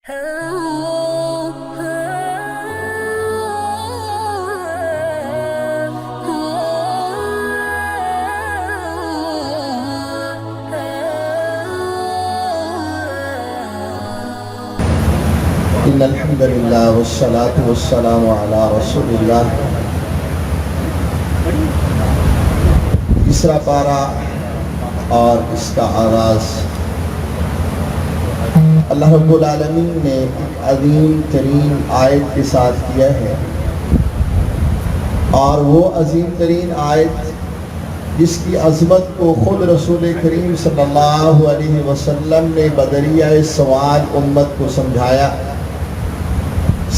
ان الحمد للہ والصلاة والسلام علی رسول اللہ۔ تیسرا پارہ اور اس کا آغاز اللہ رب العالمین نے ایک عظیم ترین آیت کے ساتھ کیا ہے، اور وہ عظیم ترین آیت جس کی عظمت کو خود رسول کریم صلی اللہ علیہ وسلم نے بدریہ سوال امت کو سمجھایا۔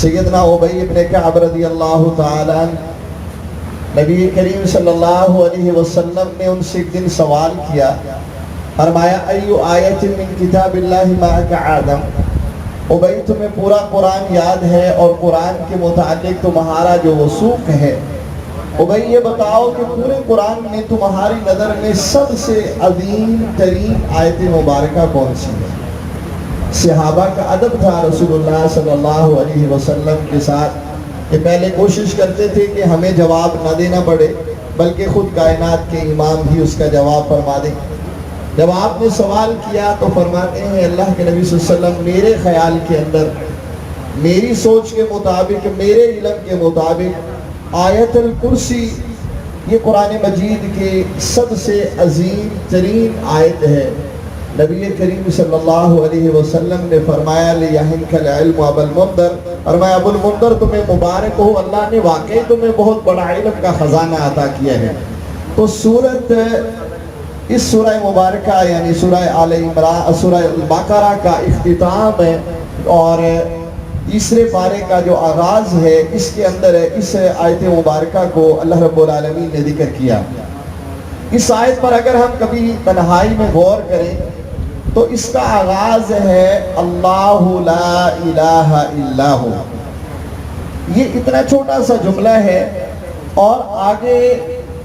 سیدنا ابی بن کعب رضی اللہ تعالیٰ عنہ، نبی کریم صلی اللہ علیہ وسلم نے ان سے ایک دن سوال کیا، فرمایا ایو آیت من کتاب اللہ معک آدم۔ ابی تمہیں پورا قرآن یاد ہے اور قرآن کے متعلق تمہارا جو وثوق ہے، ابی یہ بتاؤ کہ پورے قرآن میں تمہاری نظر میں سب سے عظیم ترین آیت مبارکہ کون سی ہے؟ صحابہ کا ادب تھا رسول اللہ صلی اللہ علیہ وسلم کے ساتھ کہ پہلے کوشش کرتے تھے کہ ہمیں جواب نہ دینا پڑے، بلکہ خود کائنات کے امام بھی اس کا جواب فرما دیں۔ جب آپ نے سوال کیا تو فرماتے ہیں اللہ کے نبی صلی اللہ علیہ وسلم، میرے خیال کے اندر، میری سوچ کے مطابق، میرے علم کے مطابق آیت الکرسی یہ قرآن مجید کے سب سے عظیم ترین آیت ہے۔ نبی کریم صلی اللہ علیہ وسلم نے فرمایا لِيَحِنْكَ الْعِلْمُ ابا المنذر، فرمایا ابو المنذر تمہیں مبارک ہو، اللہ نے واقعی تمہیں بہت بڑا علم کا خزانہ عطا کیا ہے۔ تو اس سورہ مبارکہ یعنی سورہ آل عمران، سورہ البقرہ کا اختتام ہے، اور تیسرے پارے کا جو آغاز ہے اس کے اندر اس آیت مبارکہ کو اللہ رب العالمین نے ذکر کیا۔ اس آیت پر اگر ہم کبھی تنہائی میں غور کریں تو اس کا آغاز ہے اللہ لا الہ الا ہو۔ یہ اتنا چھوٹا سا جملہ ہے، اور آگے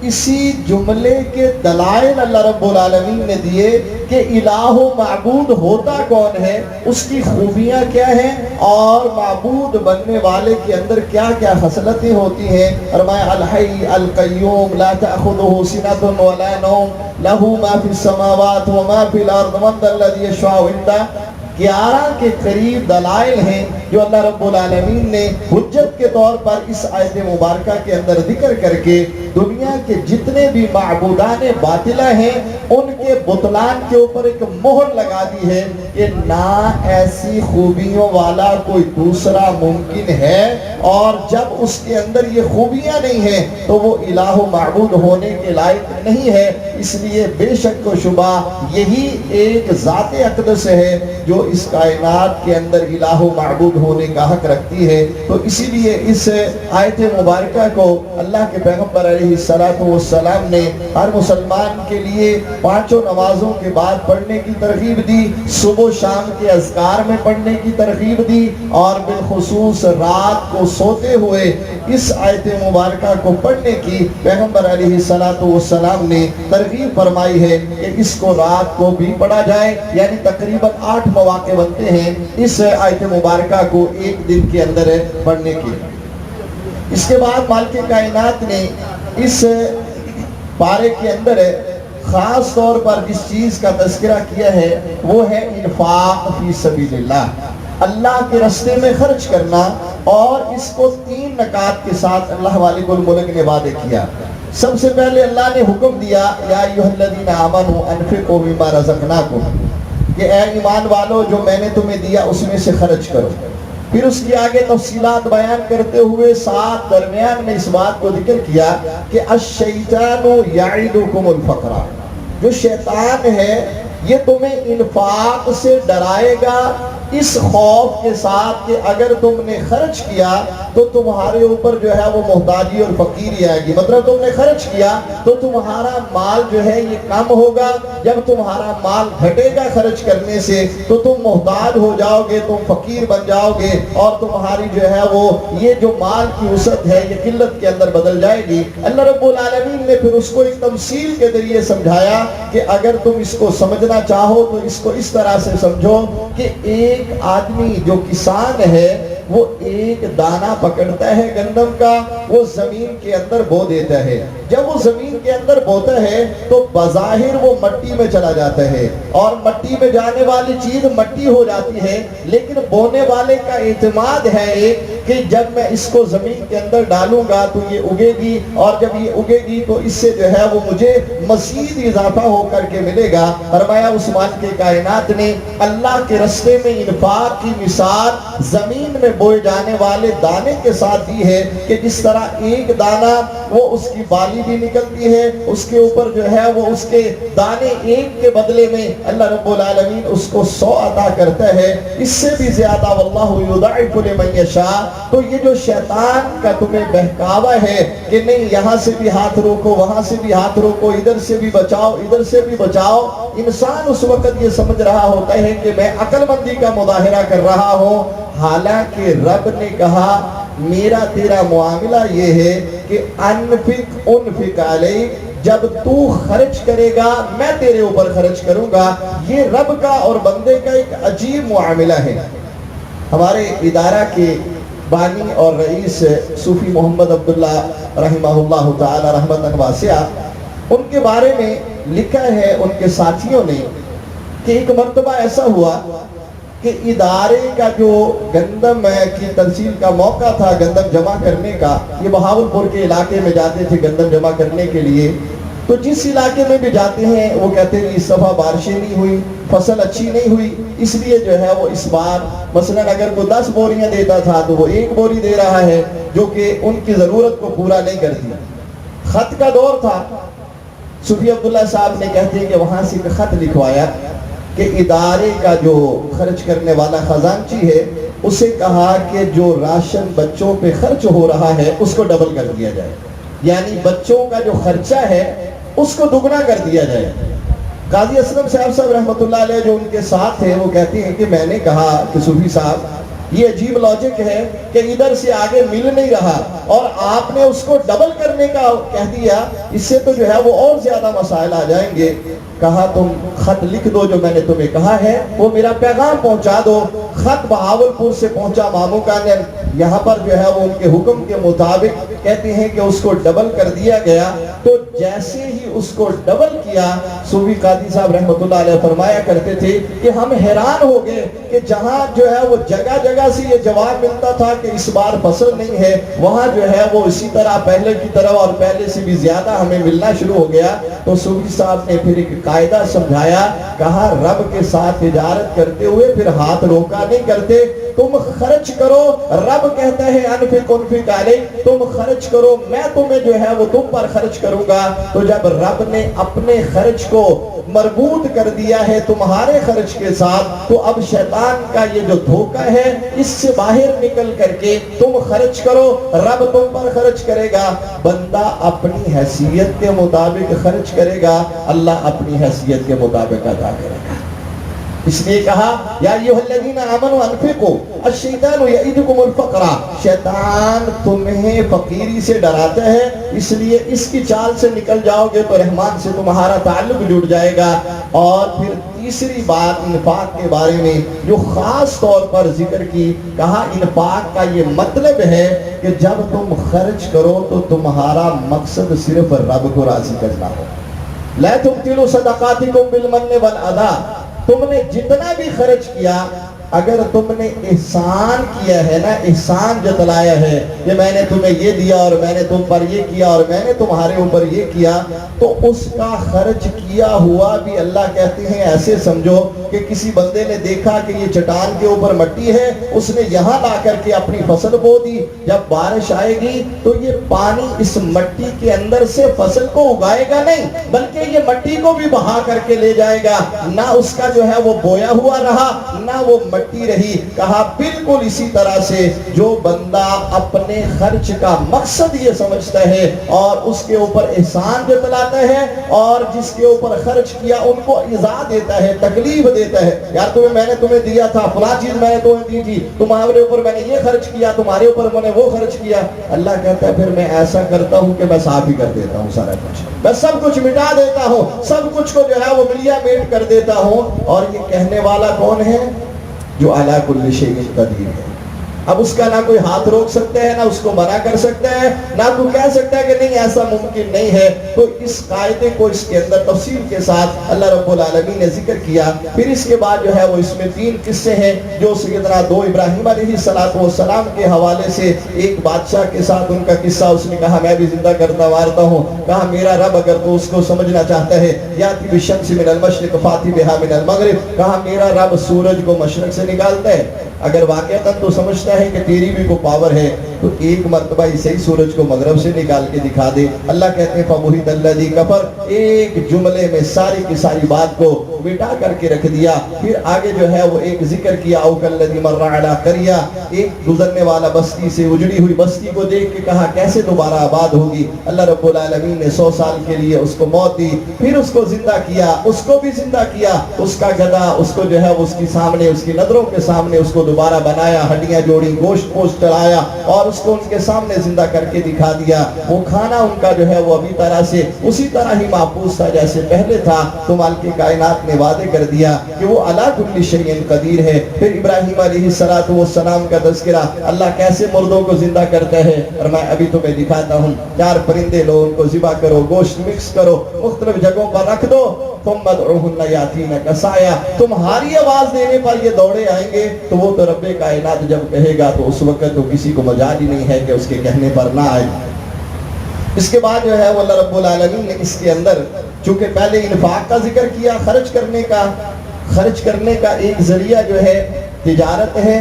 اسی جملے کے دلائل اللہ رب العالمین نے دیے کہ الہ و معبود ہوتا کون ہے، اس کی خوبیاں کیا ہیں، اور معبود بننے والے کے اندر کیا کیا خصلتیں ہوتی ہیں۔ فرمایا الحی القیوم لا تأخذہ سنۃ ولا نوم لہ ما فی السماوات وما فی الارض من ذا الذی یشفع عنده۔ 11 کے قریب دلائل ہیں جو اللہ رب العالمین نے حجت کے طور پر اس آیت مبارکہ کے اندر ذکر کر کے دنیا کے جتنے بھی معبودان باطلہ ہیں ان کے بطلان کے اوپر ایک مہر لگا دی ہے کہ نہ ایسی خوبیوں والا کوئی دوسرا ممکن ہے، اور جب اس کے اندر یہ خوبیاں نہیں ہیں تو وہ الہ و معبود ہونے کے لائق نہیں ہے۔ اس لیے بے شک و شبہ یہی ایک ذات اقدس ہے جو اس کائنات کے اندر الہ و معبود ہونے کا حق رکھتی ہے۔ تو اسی لیے اس آیت مبارکہ کو اللہ کے پیغمبر علیہ السلام نے ہر مسلمان کے لیے 5 نمازوں کے بعد پڑھنے کی ترغیب دی، صبح و شام کے اذکار میں پڑھنے کی ترغیب دی، اور بالخصوص رات کو سوتے ہوئے اس آیت مبارکہ کو پڑھنے کی پیغمبر علیہ السلام نے ترغیب فرمائی ہے کہ اس کو رات کو بھی پڑھا جائے، یعنی تقریباً 8 مواقع بنتے ہیں اس آیت مبارکہ کو ایک دن کے اندر پڑھنے کے۔ اس کے بعد مالک کائنات نے اس پارے کے اندر خاص طور پر جس چیز کا تذکرہ کیا ہے وہ ہے انفاق فی سبیل اللہ، اللہ کے راستے میں خرچ کرنا، اور اس کو 3 نکات کے ساتھ اللہ مالک الملک نے وعدے کیا۔ سب سے پہلے اللہ نے حکم دیا یا ایھا الذین آمنوا انفقوا مما رزقناکم، کہ اے ایمان والو جو میں نے تمہیں دیا اس میں سے خرچ کرو۔ پھر اس کی آگے تفصیلات بیان کرتے ہوئے ساتھ درمیان میں اس بات کو ذکر کیا کہ الشیطان یعدکم الفقر، جو شیطان ہے یہ تمہیں انفاق سے ڈرائے گا، اس خوف کے ساتھ کہ اگر تم نے خرچ کیا تو تمہارے اوپر جو ہے وہ محتاجی اور فقیری آئے گی، مطلب تم نے خرچ کیا تو تمہارا مال جو ہے یہ کم ہوگا، جب تمہارا مال گھٹے گا خرچ کرنے سے تو تم محتاج ہو جاؤ گے، تم فقیر بن جاؤ گے، اور تمہاری جو ہے وہ یہ جو مال کی وسعت ہے یہ قلت کے اندر بدل جائے گی۔ اللہ رب العالمین نے پھر اس کو ایک تمثیل کے ذریعے سمجھایا کہ اگر تم اس کو سمجھنا چاہو تو اس کو اس طرح سے سمجھو کہ ایک ایک آدمی جو کسان ہے وہ ایک دانہ پکڑتا ہے گندم کا، وہ زمین کے اندر بو دیتا ہے. جب وہ زمین کے اندر بوتا ہے تو بظاہر وہ مٹی میں چلا جاتا ہے، اور مٹی میں جانے والی چیز مٹی ہو جاتی ہے، لیکن بونے والے کا اعتماد ہے کہ جب میں اس کو زمین کے اندر ڈالوں گا تو یہ اگے گی، اور جب یہ اگے گی تو اس سے جو ہے وہ مجھے مزید اضافہ ہو کر کے ملے گا. فرمایا اس مالک کائنات نے اللہ کے رستے میں انفاق کی مثال زمین میں بوئے جانے والے دانے کے ساتھ دی ہے کہ جس طرح ایک دانہ وہ اس کی بالی بھی نکلتی ہے، اس کے اوپر جو ہے وہ اس کے دانے ایک کے بدلے میں اللہ رب العالمین اس کو 100 عطا کرتا ہے، اس سے بھی زیادہ واللہ یضاعف لمن یشاء. تو یہ جو شیطان کا تمہیں بہکاوا ہے کہ نہیں یہاں سے بھی ہاتھ روکو، وہاں سے بھی ہاتھ روکو، ادھر سے بھی بچاؤ، ادھر سے بھی بچاؤ، انسان اس وقت یہ سمجھ رہا ہوتا ہے کہ میں عقل مندی کا مظاہرہ کر رہا ہوں، حالانکہ رب نے کہا میرا تیرا معاملہ یہ ہے کہ انفق علیک، جب تو خرچ کرے گا میں تیرے اوپر خرچ کروں گا. یہ رب کا اور بندے کا ایک عجیب معاملہ ہے. ہمارے ادارہ کے بانی اور رئیس صوفی محمد عبداللہ رحمہ اللہ تعالی رحمتاً واسعہ، ان کے بارے میں لکھا ہے ان کے ساتھیوں نے کہ ایک مرتبہ ایسا ہوا کہ ادارے کا جو گندم کی تنصیل کا موقع تھا گندم جمع کرنے کا، یہ بہاولپور کے علاقے میں جاتے تھے گندم جمع کرنے کے لیے. تو جس علاقے میں بھی جاتے ہیں وہ کہتے ہیں اس دفعہ بارشیں نہیں ہوئی، فصل اچھی نہیں ہوئی، اس لیے جو ہے وہ اس بار مثلا اگر کوئی 10 بوریاں دیتا تھا تو وہ 1 بوری دے رہا ہے، جو کہ ان کی ضرورت کو پورا نہیں کرتی. خط کا دور تھا. صوفی عبداللہ صاحب نے کہتے ہیں کہ وہاں سے ایک خط لکھوایا کہ ادارے کا جو خرچ کرنے والا خزانچی ہے اسے کہا کہ جو راشن بچوں پہ خرچ ہو رہا ہے اس کو ڈبل کر دیا جائے، یعنی بچوں کا جو خرچہ ہے اس کو دگنا کر دیا جائے. قاضی اسلم صاحب رحمۃ اللہ علیہ جو ان کے ساتھ ہیں وہ کہتے ہیں کہ میں نے کہا کہ صوفی صاحب یہ عجیب لاجک ہے کہ ادھر سے آگے مل نہیں رہا اور آپ نے اس کو ڈبل کرنے کا کہہ دیا، اس سے تو جو ہے وہ اور زیادہ مسائل آ جائیں گے. کہا تم خط لکھ دو جو میں نے تمہیں کہا ہے، وہ میرا پیغام پہنچا دو. خط بہاولپور سے پہنچا ماموں کا نے، یہاں پر جو ہے وہ ان کے حکم کے مطابق کہتے ہیں کہ اس کو ڈبل کر دیا گیا. تو جیسے ہی اس کو ڈبل کیا، صوفی قاضی صاحب رحمۃ اللہ علیہ فرمایا کرتے تھے کہ ہم حیران ہو گئے کہ جہاں جو ہے وہ جگہ جگہ سے یہ جواب ملتا تھا کہ اس بار فصل نہیں ہے، وہاں جو ہے وہ اسی طرح پہلے کی طرح اور پہلے سے بھی زیادہ ہمیں ملنا شروع ہو گیا. تو صوفی صاحب نے پھر ایک قاعدہ سمجھایا، کہا رب کے ساتھ تجارت کرتے ہوئے پھر ہاتھ روکا نہیں کرتے، تم خرچ کرو. رب کہتا ہے انفق علیک، تم خرچ کرو، میں تمہیں جو ہے وہ تم پر خرچ کروں گا. تو جب رب نے اپنے خرچ کو مربوط کر دیا ہے تمہارے خرچ کے ساتھ، تو اب شیطان کا یہ جو دھوکہ ہے اس سے باہر نکل کر کے تم خرچ کرو، رب تم پر خرچ کرے گا. بندہ اپنی حیثیت کے مطابق خرچ کرے گا، اللہ اپنی حیثیت کے مطابق ادا کرے گا. اس لیے کہا یا ایھا الذین آمنوا انفقوا الشیطان یعدکم الفقر، شیطان تمہیں فقیری سے ڈراتا ہے، اس لیے اس کی چال سے نکل جاؤ گے تو رحمان سے تمہارا تعلق جڑ جائے گا. اور پھر تیسری بات انفاق کے بارے میں جو خاص طور پر ذکر کی، کہا انفاق کا یہ مطلب ہے کہ جب تم خرچ کرو تو تمہارا مقصد صرف رب کو راضی کرنا ہو. لا تبطلوا صدقاتکم بالمن والاذى، تم نے جتنا بھی خرچ کیا اگر تم نے احسان کیا ہے نا، احسان جتلایا ہے کہ میں نے تمہیں یہ دیا اور میں نے تم پر یہ کیا اور میں نے تمہارے اوپر یہ کیا، تو اس کا خرچ کیا ہوا بھی اللہ کہتے ہیں ایسے سمجھو کہ کسی بندے نے دیکھا کہ یہ چٹان کے اوپر مٹی ہے، اس نے یہاں لا کر کے اپنی فصل بو دی، جب بارش آئے گی تو یہ پانی اس مٹی کے اندر سے فصل کو اگائے گا نہیں، بلکہ یہ مٹی کو بھی بہا کر کے لے جائے گا، نہ اس کا جو ہے وہ بویا ہوا رہا نہ وہ مٹی رہی. کہا بالکل اسی طرح سے جو بندہ اپنے خرچ کا مقصد یہ سمجھتا ہے اور اس کے اوپر احسان جتلاتا ہے اور جس کے اوپر خرچ کیا ان کو ایذا دیتا ہے، تکلیف دیتا ہے، یار میں نے تمہیں دیا تھا فلاں چیز میں نے تمہیں دی تھی، تمہارے اوپر میں نے یہ خرچ کیا، تمہارے اوپر میں نے وہ خرچ کیا. اللہ کہتا ہے پھر میں ایسا کرتا ہوں کہ میں صاف ہی کر دیتا ہوں سارا کچھ، میں سب کچھ مٹا دیتا ہوں، سب کچھ کو جو ہے وہ ملیا میٹ کر دیتا ہوں. اور یہ کہنے والا کون ہے؟ جو علی کل شیء قدیر ہے۔ اب اس کا نہ کوئی ہاتھ روک سکتا ہے، نہ اس کو منع کر سکتا ہے، نہ تو کہہ سکتا ہے کہ نہیں ایسا ممکن نہیں ہے۔ تو اس قاعدے کو اس کے اندر تفصیل کے ساتھ اللہ رب العالمین نے ذکر کیا۔ پھر اس کے بعد جو ہے وہ اس میں 3 قصے ہیں جو سیدنا دو ابراہیم علیہ السلام کے حوالے سے، ایک بادشاہ کے ساتھ ان کا قصہ، اس نے کہا میں بھی زندہ کرتا مارتا ہوں، کہا میرا رب اگر تو اس کو سمجھنا چاہتا ہے یاتی بالشمس من المشرق فاتی بہا من المغرب، کہا میرا رب سورج کو مشرق سے نکالتا ہے، اگر واقعتاً تو سمجھتا ہے کہ تیری بھی کو پاور ہے تو ایک مرتبہ اسے ہی سورج کو مغرب سے نکال کے دکھا دے۔ اللہ کہتے ہیں فَبُهِتَ الَّذِي كَفَرَ، ایک جملے میں ساری کی ساری بات کو مٹا کر کے رکھ دیا۔ پھر آگے جو ہے وہ ایک ذکر کیا او کالذی مر علی قریہ، ایک گزرنے والا بستی سے، اجڑی ہوئی بستی کو دیکھ کے کہا کیسے دوبارہ آباد ہوگی۔ اللہ رب العالمین نے 100 سال کے لیے اس کو موت دی، پھر اس کو زندہ کیا، اس کو بھی زندہ کیا، اس کا گدھا اس کو جو ہے اس کی سامنے، اس کی نظروں کے سامنے اس کو دوبارہ بنایا، ہڈیاں جوڑی، گوشت پوشت چڑھایا اور اس کو ان کے سامنے زندہ کر کے دکھا دیا۔ وہ کھانا ان کا جو ہے وہ ابھی طرح سے اسی طرح ہی محفوظ تھا جیسے پہلے تھا۔ تو مالک کائنات نے وعدے کر دیا کہ وہ علی کل شیء قدیر ہے۔ پھر ابراہیم علیہ السلام کا تذکرہ، اللہ کیسے مردوں کو زندہ کرتا ہے، اور میں ابھی تمہیں دکھاتا ہوں۔ 4 پرندے لو، ان کو ذبح کرو، گوشت مکس کرو، مختلف جگہوں پر رکھ دو، ثم ادعوہن یاتینک سعیا، تمہاری آواز دینے پر یہ دوڑے آئیں گے۔ تو وہ تو رب کائنات جب کہے گا تو اس وقت تو کسی کو مجال ہی نہیں ہے کہ اس کے کہنے پر نہ آئے۔ اس کے بعد جو ہے وہ اللہ رب العالمین نے اس کے اندر چونکہ پہلے انفاق کا ذکر کیا، خرچ کرنے کا ایک ذریعہ جو ہے تجارت ہے،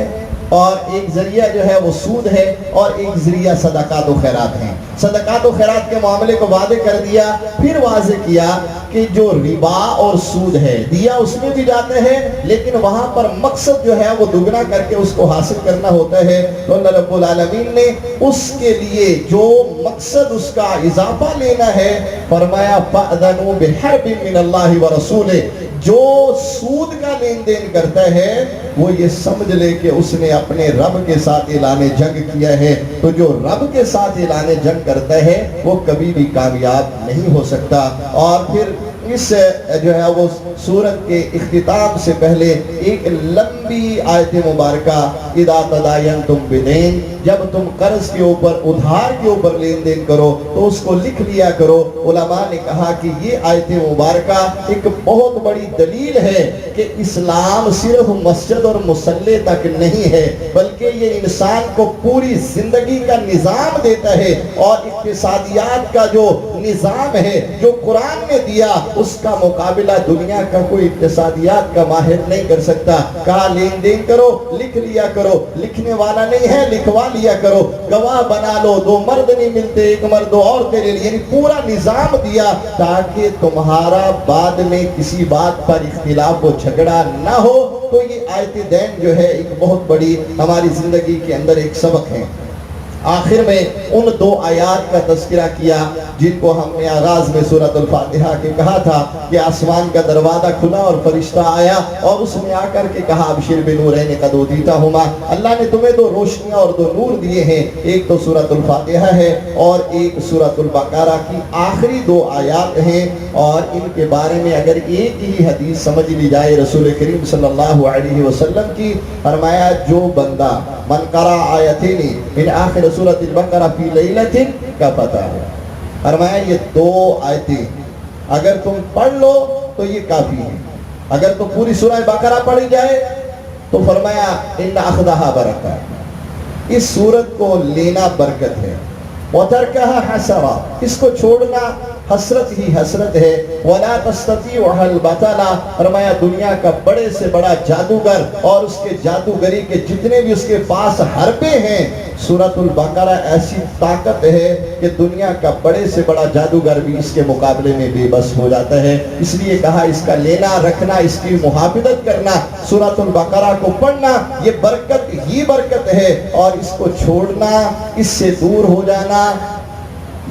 اور ایک ذریعہ جو ہے وہ سود ہے، اور ایک ذریعہ صدقات و خیرات ہیں۔ صدقات و خیرات کے معاملے کو واضح کر دیا، پھر واضح کیا کہ جو ربا اور سود ہے دیا اس میں بھی جاتے ہیں، لیکن وہاں پر مقصد جو ہے وہ دگنا کر کے اس کو حاصل کرنا ہوتا ہے۔ تو اللہ رب العالمین نے اس کے لیے جو مقصد اس کا اضافہ لینا ہے فرمایا فَأْذَنُوا بِحَرْبٍ مِّنَ اللَّهِ وَرَسُولِهِ، جو سود کا لین دین کرتا ہے وہ یہ سمجھ لے کہ اس نے اپنے رب کے ساتھ اعلان جنگ کیا ہے۔ تو جو رب کے ساتھ اعلان جنگ کرتا ہے وہ کبھی بھی کامیاب نہیں ہو سکتا۔ اور پھر اس جو ہے وہ سورت کے اختتام سے پہلے ایک لمبی آیت مبارکہ اذا تداینتم بدین، جب تم قرض کے اوپر، ادھار کے اوپر لین دین کرو تو اس کو لکھ لیا کرو۔ علماء نے کہا کہ یہ آیت مبارکہ ایک بہت بڑی دلیل ہے کہ اسلام صرف مسجد اور مصلی تک نہیں ہے، بلکہ یہ انسان کو پوری زندگی کا نظام دیتا ہے، اور اقتصادیات کا جو نظام ہے جو قرآن نے دیا اس کا مقابلہ دنیا کا کوئی اقتصادیات کا ماہر نہیں کر سکتا۔ کہا لین دین کرو، لکھ لیا کرو، لکھنے والا نہیں ہے لکھوا لیا کرو، گواہ بنا لو، 2 مرد نہیں ملتے 1 مرد 2 اور تیرے لیے، یعنی پورا نظام دیا تاکہ تمہارا بعد میں کسی بات پر اختلاف و جھگڑا نہ ہو۔ تو یہ آیت دین جو ہے ایک بہت بڑی ہماری زندگی کے اندر ایک سبق ہے۔ آخر میں ان 2 آیات کا تذکرہ کیا جن کو ہم نے آغاز میں سورۃ الفاتحہ کے کہا تھا کہ آسمان کا دروازہ کھلا اور فرشتہ آیا اور اس نے آ کر کے کہا ابشر بنورین قد اوتیتہما، اللہ نے تمہیں 2 روشنیاں اور 2 نور دیے ہیں، ایک تو سورۃ الفاتحہ ہے اور ایک سورۃ البقرہ کی آخری 2 آیات ہیں۔ اور ان کے بارے میں اگر ایک ہی حدیث سمجھ لی جائے رسول کریم صلی اللہ علیہ وسلم کی، فرمایا جو بندہ من قرأ آیتین من آخر سورۃ البقرہ فی لیلۃ کفتہ، فرمایا یہ 2 آیتیں اگر تم پڑھ لو تو یہ کافی ہے۔ اگر تو پوری سورہ بقرہ پڑھی جائے تو فرمایا ان اخذھا برکہ، اس سورت کو لینا برکت ہے، وترکھا حسرہ، اس کو چھوڑنا حسرت ہی حسرت ہے، ولا تستطيعها البطلہ، فرمایا دنیا کا بڑے سے بڑا جادوگر اور اس کے جادوگری کے جتنے بھی اس کے پاس حربے ہیں، سورۃ البقرہ ایسی طاقت ہے کہ دنیا کا بڑے سے بڑا جادوگر بھی اس کے مقابلے میں بے بس ہو جاتا ہے۔ اس لیے کہا اس کا لینا رکھنا، اس کی محافظت کرنا، سورۃ البقرہ کو پڑھنا یہ برکت ہی برکت ہے، اور اس کو چھوڑنا، اس سے دور ہو جانا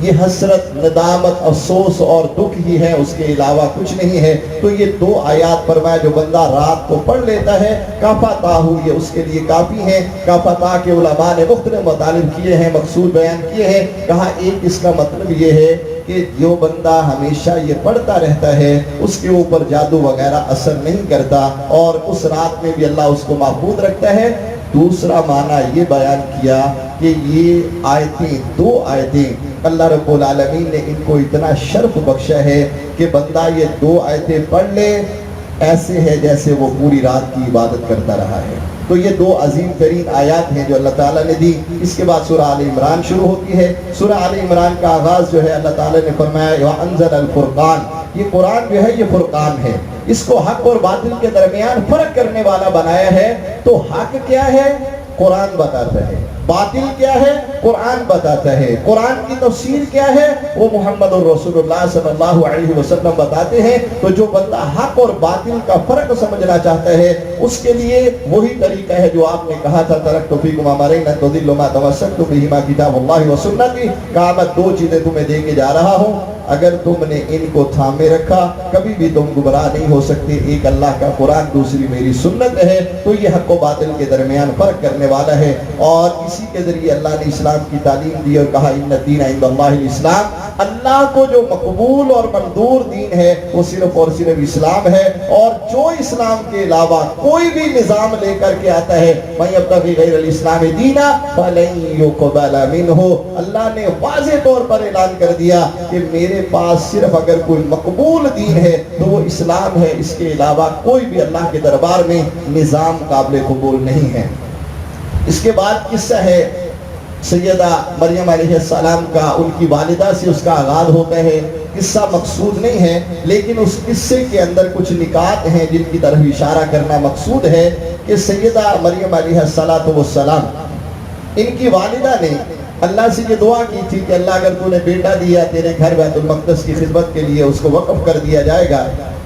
یہ حسرت، ندامت، افسوس اور دکھ ہی ہے، اس کے علاوہ کچھ نہیں ہے۔ تو یہ 2 آیات فرمایا جو بندہ رات کو پڑھ لیتا ہے کافاتہ، یہ اس کے لیے کافی ہے۔ کافاتہ کے علماء نے مختلف مطالب کیے ہیں، مقصود بیان کیے ہیں، کہا ایک اس کا مطلب یہ ہے کہ جو بندہ ہمیشہ یہ پڑھتا رہتا ہے اس کے اوپر جادو وغیرہ اثر نہیں کرتا اور اس رات میں بھی اللہ اس کو محفوظ رکھتا ہے۔ دوسرا معنی یہ بیان کیا کہ یہ آیتیں، دو آیتیں اللہ رب العالمین نے ان کو اتنا شرف بخشا ہے کہ بندہ یہ دو آیتیں پڑھ لے ایسے ہے جیسے وہ پوری رات کی عبادت کرتا رہا ہے۔ تو یہ دو عظیم ترین آیات ہیں جو اللہ تعالیٰ نے دی۔ اس کے بعد سورہ آل عمران شروع ہوتی ہے۔ سورہ آل عمران کا آغاز جو ہے اللہ تعالیٰ نے فرمایا وَأَنزَلَ الْفُرْقَانَ، یہ قرآن جو ہے یہ فرقان ہے، اس کو حق اور باطل کے درمیان فرق کرنے والا بنایا ہے۔ تو حق کیا ہے؟ قرآن بتاتا ہے۔ باطل کیا ہے؟ قرآن بتاتا ہے۔ قرآن کی تفسیر کیا ہے؟ وہ محمد الرسول اللہ صلی اللہ علیہ وسلم بتاتے ہیں۔ تو جو بندہ حق اور باطل کا فرق سمجھنا چاہتا ہے اس کے لیے وہی طریقہ ہے جو آپ نے کہا تھا ترکت فیکم امرین لن تضلوا ما تمسکتم بہما کتاب اللہ و سنتی، کہا میں دو چیزیں تمہیں دے کے جا رہا ہوں، اگر تم نے ان کو تھامے رکھا کبھی بھی تم گمراہ نہیں ہو سکتے۔ ایک اللہ کا قرآن، دوسری میری سنت ہے۔ تو یہ حق و باطل کے درمیان فرق کرنے والا ہے، اور اسی کے ذریعے اللہ نے اسلام کی تعلیم دی اور کہا ان الدین عند اللہ الاسلام، اللہ کو جو مقبول اور منظور دین ہے وہ صرف اور صرف اسلام ہے، اور جو اسلام کے علاوہ کوئی بھی نظام لے کر کے آتا ہے مَن یبتغی غیر الاسلام دینا فلن یقبل منہ، اللہ نے واضح طور پر اعلان کر دیا کہ میرے پاس صرف اگر کوئی مقبول دین ہے تو وہ اسلام ہے، اس کے علاوہ کوئی بھی اللہ کے دربار میں نظام قابل قبول نہیں ہے۔ اس کے بعد قصہ ہے سیدہ مریم علیہ السلام کا، ان کی والدہ سے اس کا آغاز ہوتا ہے۔ قصہ مقصود نہیں ہے لیکن اس قصے کے اندر کچھ نکات ہیں جن کی طرف اشارہ کرنا مقصود ہے کہ سیدہ مریم علیہ السلام ان کی والدہ نے اللہ سے یہ دعا کی تھی کہ اللہ اگر تو نے بیٹا دیا تیرے گھر بیت المقدس کی خدمت کے لیے اس کو وقف کر دیا جائے گا،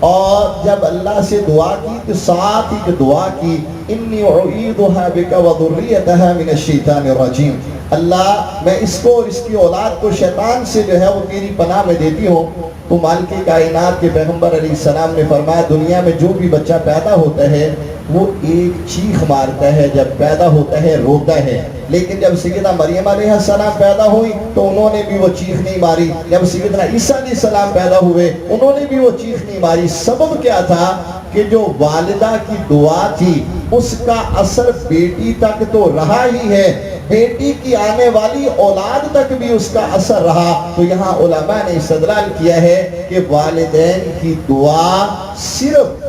اور جب اللہ سے دعا کی تو ساتھ ہی دعا کی انی اعیدھا بک وذریتھا من الشیطان الرجیم، اللہ میں اس کو اور اس کی اولاد کو شیطان سے جو ہے وہ تیری پناہ میں دیتی ہوں۔ تو مالک کائنات کے پیغمبر علیہ السلام نے فرمایا دنیا میں جو بھی بچہ پیدا ہوتا ہے وہ ایک چیخ مارتا ہے، جب پیدا ہوتا ہے روتا ہے، لیکن جب سیدہ مریم علیہ السلام پیدا ہوئی تو انہوں نے بھی وہ چیخ نہیں ماری، جب سیدنا عیسیٰ علیہ السلام پیدا ہوئے انہوں نے بھی وہ چیخ نہیں ماری۔ سبب کیا تھا کہ جو والدہ کی دعا تھی اس کا اثر بیٹی تک تو رہا ہی ہے، بیٹی کی آنے والی اولاد تک بھی اس کا اثر رہا۔ تو یہاں علماء نے استدلال کیا ہے کہ والدین کی دعا صرف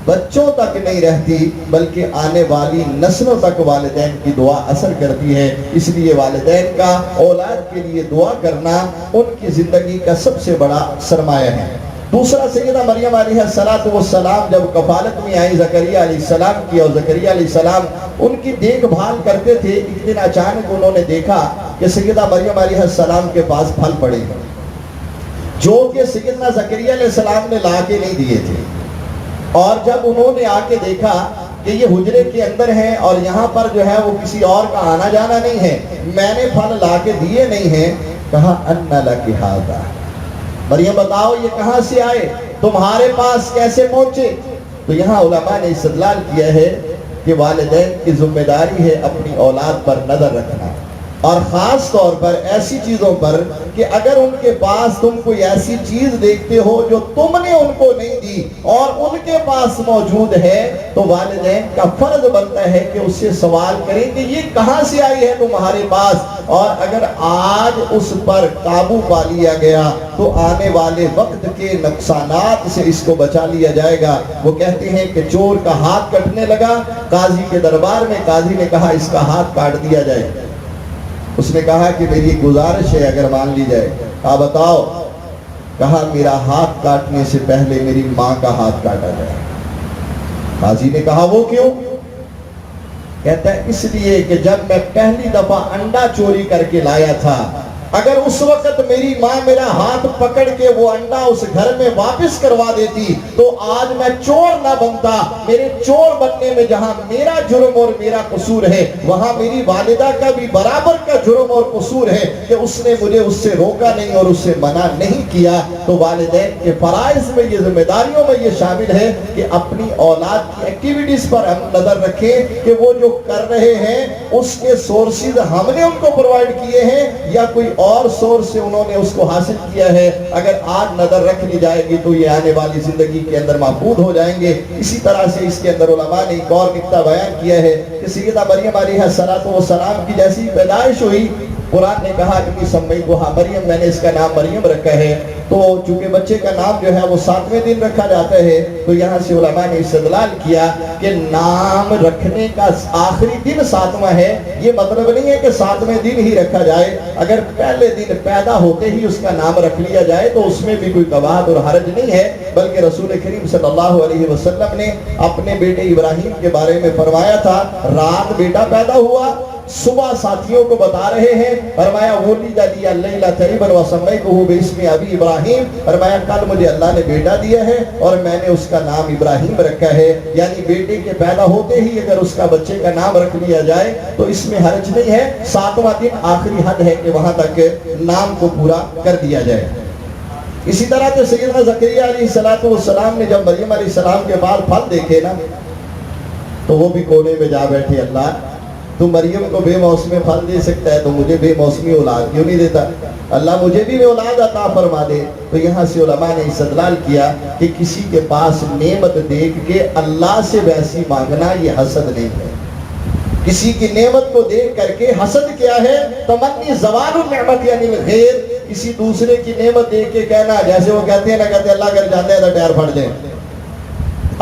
بچوں تک نہیں رہتی بلکہ آنے والی نسلوں تک والدین کی دعا اثر کرتی ہے، اس لیے والدین کا اولاد کے لیے دعا کرنا ان کی زندگی کا سب سے بڑا سرمایہ ہے۔ دوسرا سیدہ مریم علیہ السلام جب کفالت میں آئی زکریا علیہ السلام کی، اور زکریا علیہ السلام ان کی دیکھ بھال کرتے تھے، ایک دن اچانک انہوں نے دیکھا کہ سیدہ مریم علیہ السلام کے پاس پھل پڑے جو کہ سیدنا زکریا علیہ السلام نے لا کے نہیں دیے تھے، اور جب انہوں نے آ کے دیکھا کہ یہ حجرے کے اندر ہیں اور یہاں پر جو ہے وہ کسی اور کا آنا جانا نہیں ہے، میں نے پھل لا کے دیے نہیں ہیں، کہا ان لک ھذا، مریم بتاؤ یہ کہاں سے آئے، تمہارے پاس کیسے پہنچے؟ تو یہاں علماء نے استدلال کیا ہے کہ والدین کی ذمہ داری ہے اپنی اولاد پر نظر رکھنا، اور خاص طور پر ایسی چیزوں پر کہ اگر ان کے پاس تم کوئی ایسی چیز دیکھتے ہو جو تم نے ان کو نہیں دی اور ان کے پاس موجود ہے تو والدین کا فرض بنتا ہے کہ اس سے سوال کریں کہ یہ کہاں سے آئی ہے تمہارے پاس، اور اگر آج اس پر قابو پا لیا گیا تو آنے والے وقت کے نقصانات سے اس کو بچا لیا جائے گا۔ وہ کہتے ہیں کہ چور کا ہاتھ کٹنے لگا، قاضی کے دربار میں قاضی نے کہا اس کا ہاتھ کاٹ دیا جائے، اس نے کہا کہ میری گزارش ہے اگر مان لی جائے، کہا بتاؤ، کہا میرا ہاتھ کاٹنے سے پہلے میری ماں کا ہاتھ کاٹا جائے۔ قاضی نے کہا وہ کیوں؟ کہتا ہے اس لیے کہ جب میں پہلی دفعہ انڈا چوری کر کے لایا تھا، اگر اس وقت میری ماں میرا ہاتھ پکڑ کے وہ انڈا اس گھر میں واپس کروا دیتی تو آج میں چور نہ بنتا۔ میرے چور بننے میں جہاں میرا جرم اور میرا قصور ہے وہاں میری والدہ کا بھی برابر کا جرم اور قصور ہے کہ اس نے مجھے اس سے روکا نہیں اور اس سے منع نہیں کیا۔ تو والدین کے فرائض میں یہ ذمہ داریوں میں یہ شامل ہے کہ اپنی اولاد کی ایکٹیویٹیز پر ہم نظر رکھیں کہ وہ جو کر رہے ہیں اس کے سورسز ہم نے ان کو پرووائڈ کیے ہیں یا کوئی اور سورس سے انہوں نے اس کو حاصل کیا ہے، اگر آج نظر رکھ لی جائے گی تو یہ آنے والی زندگی کے اندر محفوظ ہو جائیں گے۔ اسی طرح سے اس کے اندر علماء نے ایک اور نکتہ بیان کیا ہے کہ سیدہ مریم علیہ السلام کی جیسی پیدائش ہوئی، قرآن نے کہا کہ سمیتھا مریم، میں نے اس کا نام مریم رکھا ہے۔ تو چونکہ بچے کا نام جو ہے وہ 7ویں دن رکھا جاتا ہے، تو یہاں سے علماء نے استدلال کیا کہ نام رکھنے کا آخری دن 7واں ہے۔ یہ مطلب نہیں ہے کہ 7ویں دن ہی رکھا جائے، اگر پہلے دن پیدا ہوتے ہی اس کا نام رکھ لیا جائے تو اس میں بھی کوئی قباحت اور حرج نہیں ہے، بلکہ رسول کریم صلی اللہ علیہ وسلم نے اپنے بیٹے ابراہیم کے بارے میں فرمایا تھا، رات بیٹا پیدا ہوا، صبح ساتھیوں کو بتا رہے ہیں، فرمایا وُلِدَ لِیَ اللَّیْلَةَ ابْنٌ وَسَمَّیْتُهُ بِاسْمِ ابی ابراہیم، فرمایا کل مجھے اللہ نے بیٹا دیا ہے اور میں نے اس کا نام ابراہیم رکھا ہے۔ یعنی بیٹے کے پیدا ہوتے ہی اگر اس کا بچے کا نام رکھ لیا جائے تو اس میں حرج نہیں ہے۔ 7واں دن آخری حد ہے کہ وہاں تک نام کو پورا کر دیا جائے۔ اسی طرح سے سیدنا زکریا علیہ السلام نے جب مریم علیہ السلام کے بعد پھل دیکھے نا تو وہ بھی کونے میں جا بیٹھے، اللہ تو مریم کو بے موسمی پھل دے سکتا ہے تو مجھے بے موسمی اولاد کیوں نہیں دیتا؟ اللہ مجھے بھی اولاد عطا فرما دے۔ تو یہاں سے علماء نے استدلال کیا کہ کسی کے پاس نعمت دیکھ کے اللہ سے ویسی مانگنا یہ حسد نہیں ہے۔ کسی کی نعمت کو دیکھ کر کے حسد کیا ہے؟ تمنی زوال النعمت یعنی غیر، کسی دوسرے کی نعمت دیکھ کے کہنا، جیسے وہ کہتے ہیں نا، کہتے ہیں اللہ کر جاتے ہیں تو ٹائر پھٹ جائے۔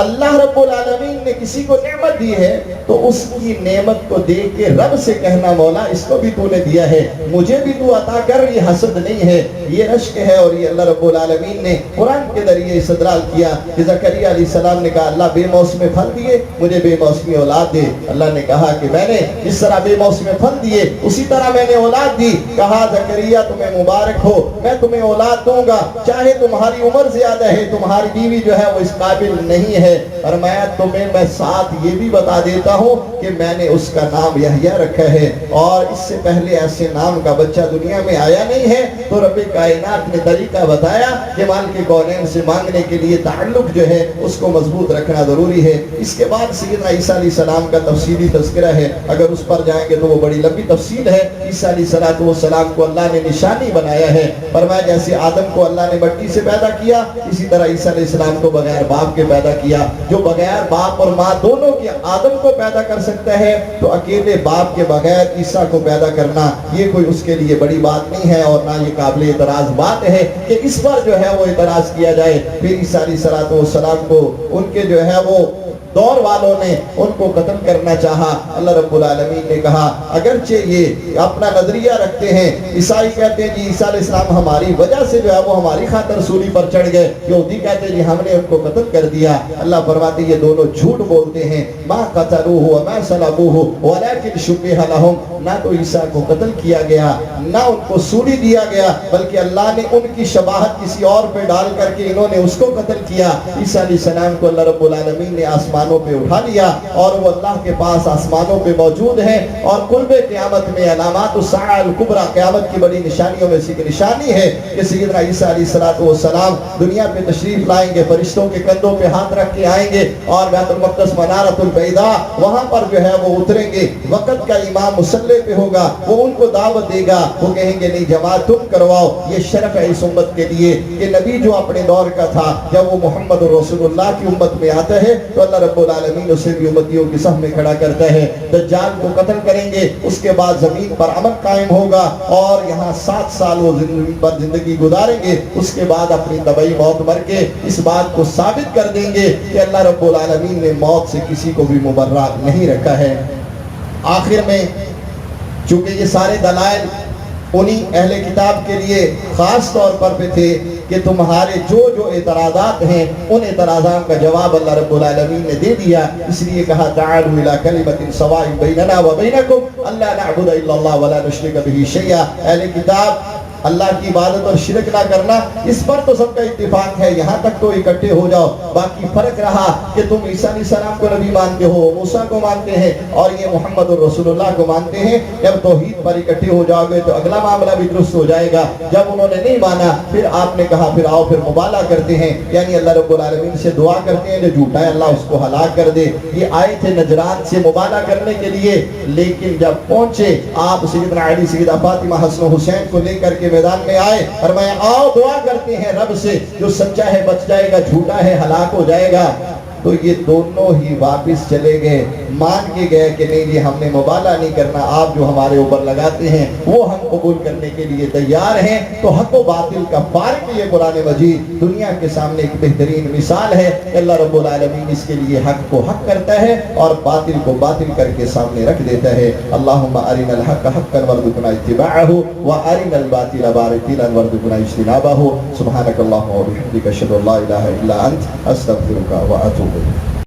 اللہ رب العالمین نے کسی کو نعمت دی ہے تو اس کی نعمت کو دیکھ کے رب سے کہنا، مولا اس کو بھی تو نے دیا ہے، مجھے بھی تو عطا کر، یہ حسد نہیں ہے، یہ رشک ہے۔ اور یہ اللہ رب العالمین نے قرآن کے ذریعے استدلال کیا کہ زکریا علیہ السلام نے کہا اللہ بے موسم پھل دیے، مجھے بے موسمی اولاد دے۔ اللہ نے کہا کہ میں نے جس طرح بے موسم پھل دیے اسی طرح میں نے اولاد دی۔ کہا زکریا تمہیں مبارک ہو، میں تمہیں اولاد دوں گا، چاہے تمہاری عمر زیادہ ہے، تمہاری بیوی جو ہے وہ اس قابل نہیں ہے۔ فرمایا تمہیں میں ساتھ یہ بھی بتا دیتا ہوں کہ میں نے اس کا نام یحییٰ رکھا ہے، اور اس سے پہلے ایسے نام کا بچہ دنیا میں آیا نہیں ہے۔ تو رب کائنات نے طریقہ بتایا کہ مالک کونین سے مانگنے کے لیے تعلق جو ہے اس کو مضبوط رکھنا ضروری ہے۔ اس کے بعد سیدنا عیسیٰ علیہ السلام کا تفصیلی تذکرہ ہے، اگر اس پر جائیں گے تو وہ بڑی لمبی تفصیل ہے۔ عیسیٰ علیہ السلام کو اللہ نے نشانی بنایا ہے، فرمایا جیسے آدم کو اللہ نے مٹی سے پیدا کیا، اسی طرح عیسیٰ علیہ السلام کو بغیر باپ کے پیدا کیا۔ جو بغیر باپ اور ماں دونوں کی آدم کو پیدا کر سکتا ہے تو اکیلے باپ کے بغیر عیسیٰ کو پیدا کرنا یہ کوئی اس کے لیے بڑی بات نہیں ہے، اور نہ یہ قابل اعتراض بات ہے کہ اس پر جو ہے وہ اعتراض کیا جائے۔ پھر عیسیٰ علیہ السلام کو ان کے جو ہے وہ دور والوں نے ان کو قتل کرنا چاہا۔ اللہ رب العالمین نے کہا اگرچہ یہ اپنا نظریہ رکھتے ہیں، عیسائی کہتے ہیں جی عیسیٰ علیہ السلام ہماری وجہ سے جو ہے وہ ہماری خاطر سولی پر چڑھ گئے، یہودی کہتے ہیں جی ہم نے ان کو قتل کر دیا۔ اللہ فرماتے یہ دونوں جھوٹ بولتے ہیں، ما قتلوہ وما صلبوہ ولکن شبہ لہم، نہ تو عیسیٰ کو قتل کیا گیا نہ ان کو سولی دیا گیا، بلکہ اللہ نے ان کی شباہت کسی اور پہ ڈال کر کے انہوں نے اس کو قتل کیا۔ عیسیٰ علیہ السلام کو اللہ رب العالمین نے آسمانوں پہ اٹھا لیا اور وہ اللہ کے پاس آسمانوں پہ موجود ہیں، اور قرب قیامت میں علامات الساعہ الکبریٰ، قیامت کی بڑی نشانیوں میں سے ایک نشانی ہے کہ سیدنا عیسیٰ علیہ السلام دنیا پہ تشریف لائیں گے، فرشتوں کے کندھوں پہ ہاتھ رکھ کے آئیں گے، اور بیت المقدس منارۃ البیضاء وہاں پر جو ہے وہ اتریں گے، وقت کا امام مصلی پہ ہوگا، وہ ان کو دعوت دے گا، وہ کہیں گے نہیں جماعت تم کرواؤ۔ یہ شرف ہے اس امت کے لیے کہ نبی جو اپنے دور کا تھا جب وہ محمد رسول اللہ کی امت میں آتا ہے تو اللہ رب العالمین اسے بھی امتیوں کی صف میں کھڑا کرتا ہے۔ دجال کو قتل کریں گے، اس کے بعد زمین پر امن قائم ہوگا، اور یہاں 7 سال وہ زمین پر زندگی گزاریں گے، اس کے بعد اپنی طبعی موت مر کے اس بات کو ثابت کر دیں گے کہ اللہ رب العالمین نے موت سے کسی کو بھی مبرہ نہیں رکھا ہے۔ آخر میں چونکہ یہ سارے دلائل انہی اہل کتاب کے لیے خاص طور پر پہ تھے کہ تمہارے جو اعتراضات ہیں ان اعتراضات کا جواب اللہ رب العالمین نے دے دیا، اس لیے کہا تعالوا الی کلمۃ سواء بیننا و بینکم الا نعبد الا اللہ ولا نشرک بہ شیئا۔ اہل کتاب اللہ کی عبادت اور شرک نہ کرنا، اس پر تو سب کا اتفاق ہے، یہاں تک تو اکٹھے ہو جاؤ۔ باقی فرق رہا کہ تم عیسیٰ علیہ السلام کو نبی مانتے ہو، موسیٰ کو مانتے ہیں، اور یہ محمد رسول اللہ کو مانتے ہیں، جب توحید پر اکٹھے ہو جاؤ گے تو اگلا معاملہ بھی درست ہو جائے گا۔ جب انہوں نے نہیں مانا، پھر آپ نے کہا پھر آؤ، پھر مبالغہ کرتے ہیں، یعنی اللہ رب العالمین سے دعا کرتے ہیں جو جھوٹا ہے اللہ اس کو ہلاک کر دے۔ یہ آئے تھے نجران سے مبالغہ کرنے کے لیے، لیکن جب پہنچے آپ سیدنا علی، سیدہ فاطمہ، حسن و حسین کو لے کر کے میدان میں آئے، فرمایا آؤ دعا کرتے ہیں رب سے، جو سچا ہے بچ جائے گا، جھوٹا ہے ہلاک ہو جائے گا۔ تو یہ دونوں ہی واپس چلے گئے، مان کے گئے کہ نہیں جی ہم نے مبالغہ نہیں کرنا، آپ جو ہمارے اوپر لگاتے ہیں وہ ہم قبول کرنے کے لیے تیار ہیں۔ تو حق و باطل کا فارق یہ قرآن مجید دنیا کے سامنے ایک بہترین مثال ہے کہ اللہ رب العالمین اس کے لیے حق کو حق کرتا ہے اور باطل کو باطل کر کے سامنے رکھ دیتا ہے۔ اللہم ارنا الحق حقا وارزقنا اتباعہ وارنا الباطل باطلا وارزقنا اجتنابہ۔ سبحانک اللہم وبحمدک اشہد ان لا الہ الا انت استغفرک واتوب الیک۔